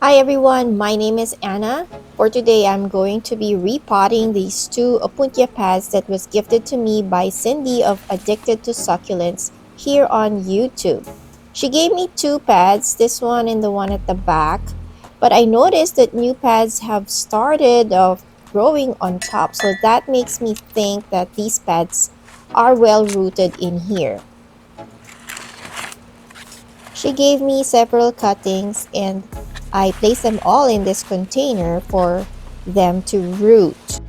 Hi everyone, my name is Anna. For today, I'm going to be repotting these two Opuntia pads that was gifted to me by Cindy of Addicted to Succulents here on YouTube. She gave me two pads, this one and the one at the back, but I noticed that new pads have started growing on top, so that makes me think that these pads are well rooted in here. She gave me several cuttings and I placed them all in this container for them to root.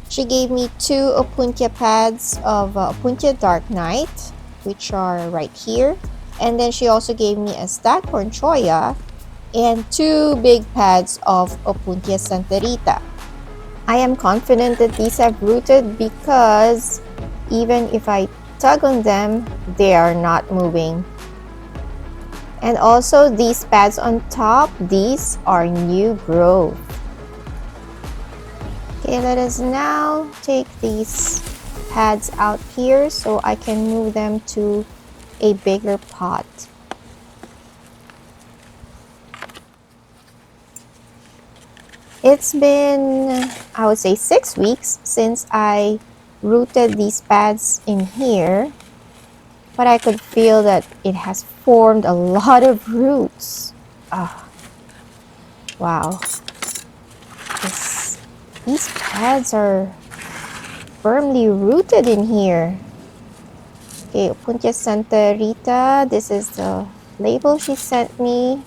She gave me two Opuntia pads of Opuntia Dark Night, which are right here. And then she also gave me a Staghorn Choya and two big pads of Opuntia Santa Rita. I am confident that these have rooted because even if I tug on them, they are not moving. And also these pads on top, these are new growth. Okay, let us now take these pads out here so I can move them to a bigger pot. It's been, I would say, 6 weeks since I rooted these pads in here, but I could feel that it has formed a lot of roots. Wow. These pads are firmly rooted in here. Okay, Opuntia Santa Rita. This is the label she sent me.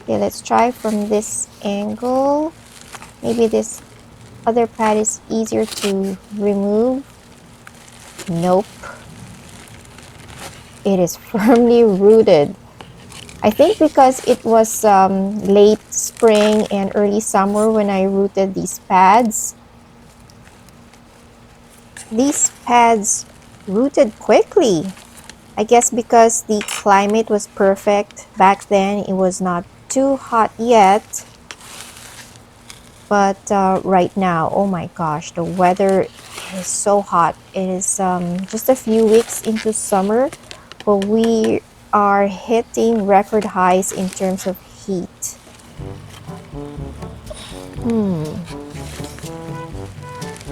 Okay, let's try from this angle. Maybe this other pad is easier to remove. Nope. It is firmly rooted. I think because it was late spring and early summer when I rooted these pads. These pads rooted quickly. I guess because the climate was perfect back then. It was not too hot yet. But right now, oh my gosh, the weather is so hot. It is just a few weeks into summer, but we are hitting record highs in terms of heat.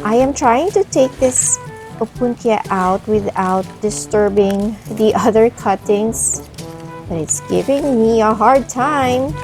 I am trying to take this Opuntia out without disturbing the other cuttings, but it's giving me a hard time.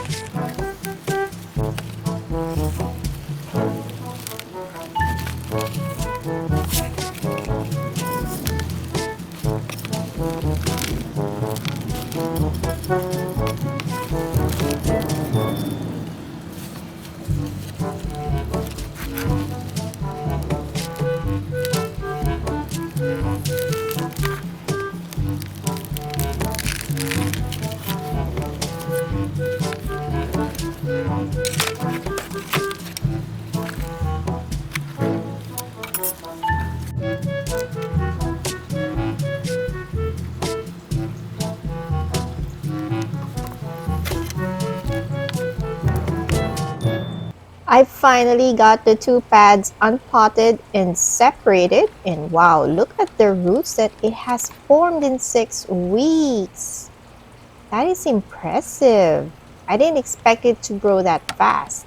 I finally got the two pads unpotted and separated, and wow, look at the roots that it has formed in 6 weeks. That is impressive. I didn't expect it to grow that fast.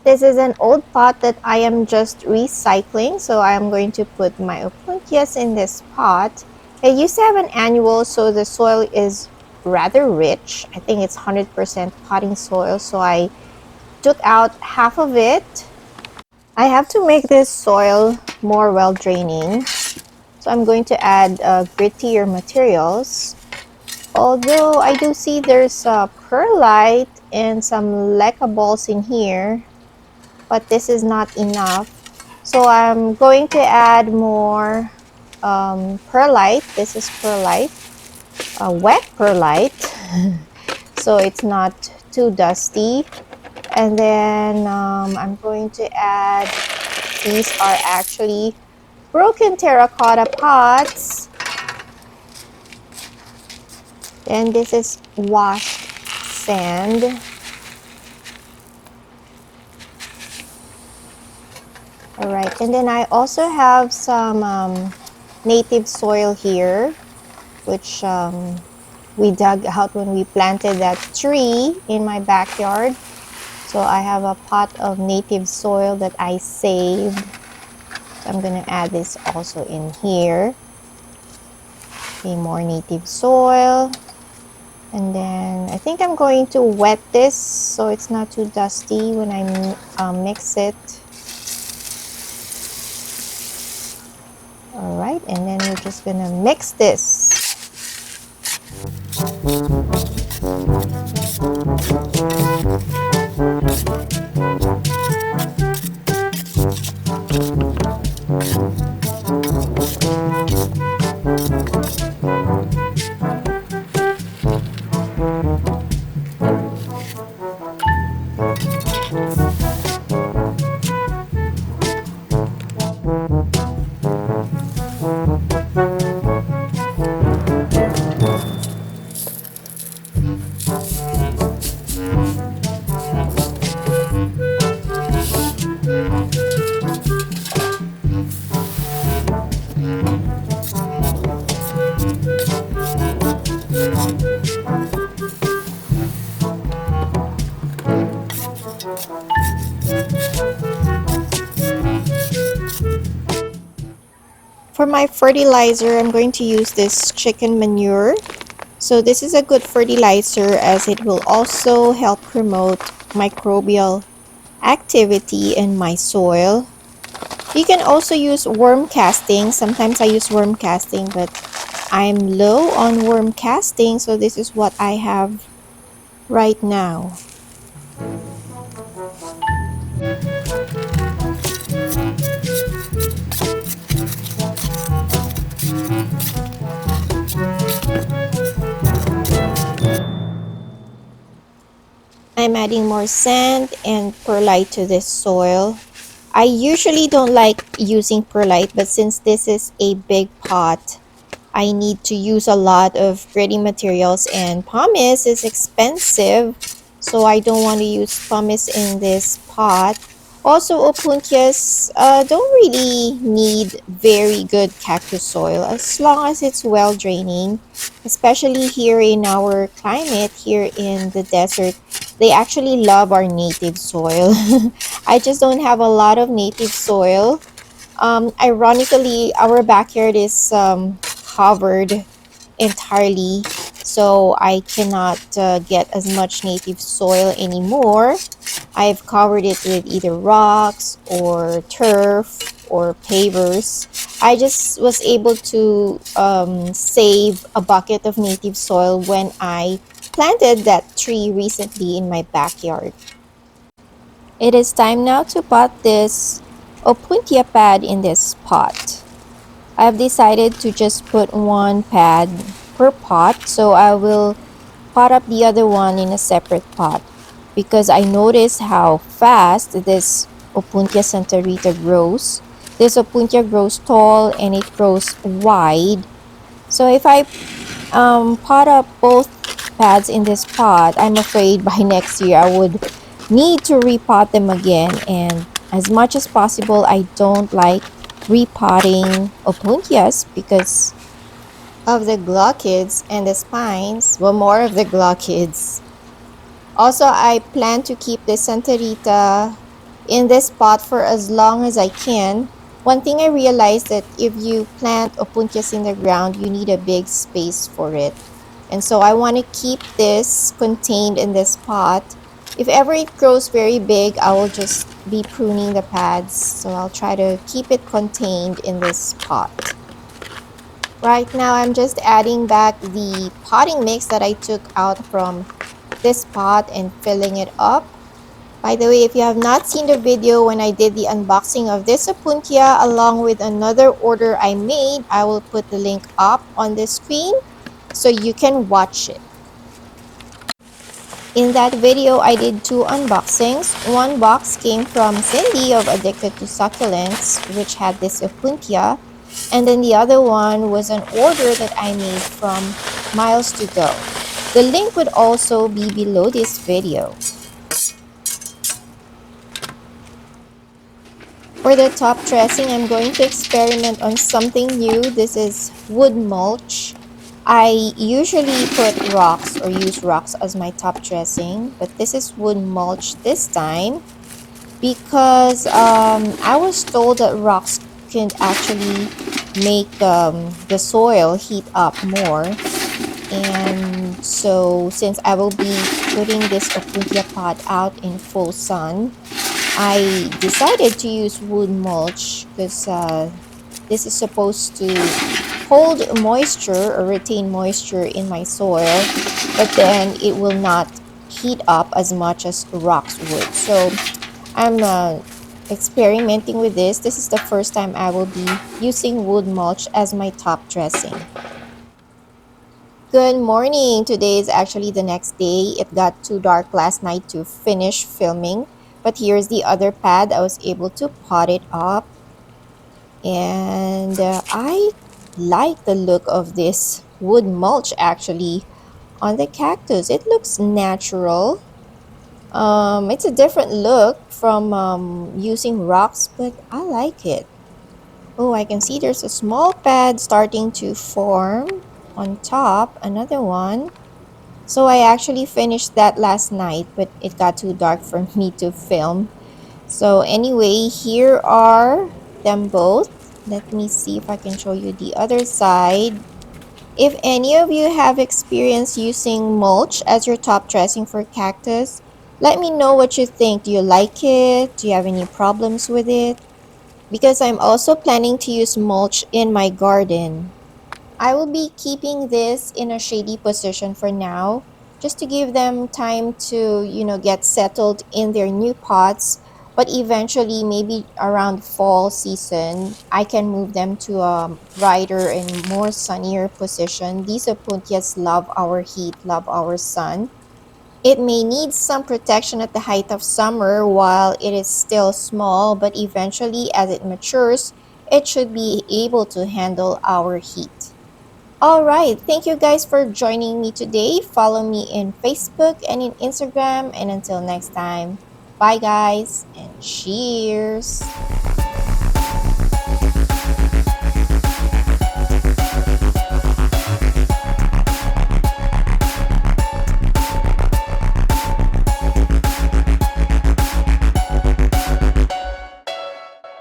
This is an old pot that I am just recycling, so I am going to put my Opuntias in this pot. It used to have an annual, so the soil is rather rich. I think it's 100% potting soil, so I took out half of it. I have to make this soil more well draining, so I'm going to add grittier materials. Although I do see there's perlite and some leca balls in here, but this is not enough. So I'm going to add more perlite. This is perlite, wet perlite, so it's not too dusty. And then I'm going to add, these are actually broken terracotta pots. Then this is washed sand. Alright, and then I also have some native soil here, which we dug out when we planted that tree in my backyard. So I have a pot of native soil that I saved. So I'm gonna add this also in here. Okay, more native soil. And then I think I'm going to wet this so it's not too dusty when I mix it. All right, and then we're just gonna mix this. For my fertilizer, I'm going to use this chicken manure. So this is a good fertilizer as it will also help promote microbial activity in my soil. You can also use worm casting. Sometimes I use worm casting, but I'm low on worm casting, so this is what I have right now. I'm adding more sand and perlite to this soil. I usually don't like using perlite, but since this is a big pot, I need to use a lot of gritty materials, and pumice is expensive, so I don't want to use pumice in this pot. Also, opuntias don't really need very good cactus soil as long as it's well draining, especially here in our climate, here in the desert. They actually love our native soil. I just don't have a lot of native soil. Ironically, our backyard is covered entirely, so I cannot get as much native soil anymore. I've covered it with either rocks or turf or pavers. I just was able to save a bucket of native soil when I planted that tree recently in my backyard. It is time now to pot this Opuntia pad in this pot. I've decided to just put one pad per pot, so I will pot up the other one in a separate pot because I noticed how fast this Opuntia Santa Rita grows. This Opuntia grows tall and it grows wide. So if I pot up both pads in this pot, I'm afraid by next year I would need to repot them again, and as much as possible I don't like repotting opuntias because of the glaucids and the spines. Well, more of the glaucids. Also, I plan to keep the Santa Rita in this pot for as long as I can. One thing I realized that if you plant opuntias in the ground, you need a big space for it. And so I want to keep this contained in this pot. If ever it grows very big, I will just be pruning the pads. So I'll try to keep it contained in this pot. Right now, I'm just adding back the potting mix that I took out from this pot and filling it up. By the way, if you have not seen the video when I did the unboxing of this Opuntia along with another order I made, I will put the link up on the screen so you can watch it. In that video, I did two unboxings. One box came from Cindy of Addicted to Succulents, which had this Opuntia. And then the other one was an order that I made from Miles to Go. The link would also be below this video. For the top dressing, I'm going to experiment on something new. This is wood mulch. I usually put rocks or use rocks as my top dressing, but this is wood mulch this time because I was told that rocks can actually make the soil heat up more. And so since I will be putting this Opuntia pot out in full sun, I decided to use wood mulch because this is supposed to hold moisture or retain moisture in my soil, but then it will not heat up as much as rocks would. So I'm experimenting with this. This is the first time I will be using wood mulch as my top dressing. Good morning. Today is actually the next day. It got too dark last night to finish filming, but here's the other pad. I was able to pot it up, and I like the look of this wood mulch actually on the cactus. It looks natural. It's a different look from using rocks, but I like it. Oh, I can see there's a small pad starting to form on top, another one. So I actually finished that last night, but it got too dark for me to film. So anyway, here are them both. Let me see if I can show you the other side. If any of you have experience using mulch as your top dressing for cactus, let me know what you think. Do you like it? Do you have any problems with it? Because I'm also planning to use mulch in my garden. I will be keeping this in a shady position for now, just to give them time to, get settled in their new pots. But eventually, maybe around fall season, I can move them to a brighter and more sunnier position. These Opuntias love our heat, love our sun. It may need some protection at the height of summer while it is still small, but eventually, as it matures, it should be able to handle our heat. All right. Thank you guys for joining me today. Follow me in Facebook and in Instagram. And until next time, bye guys and cheers.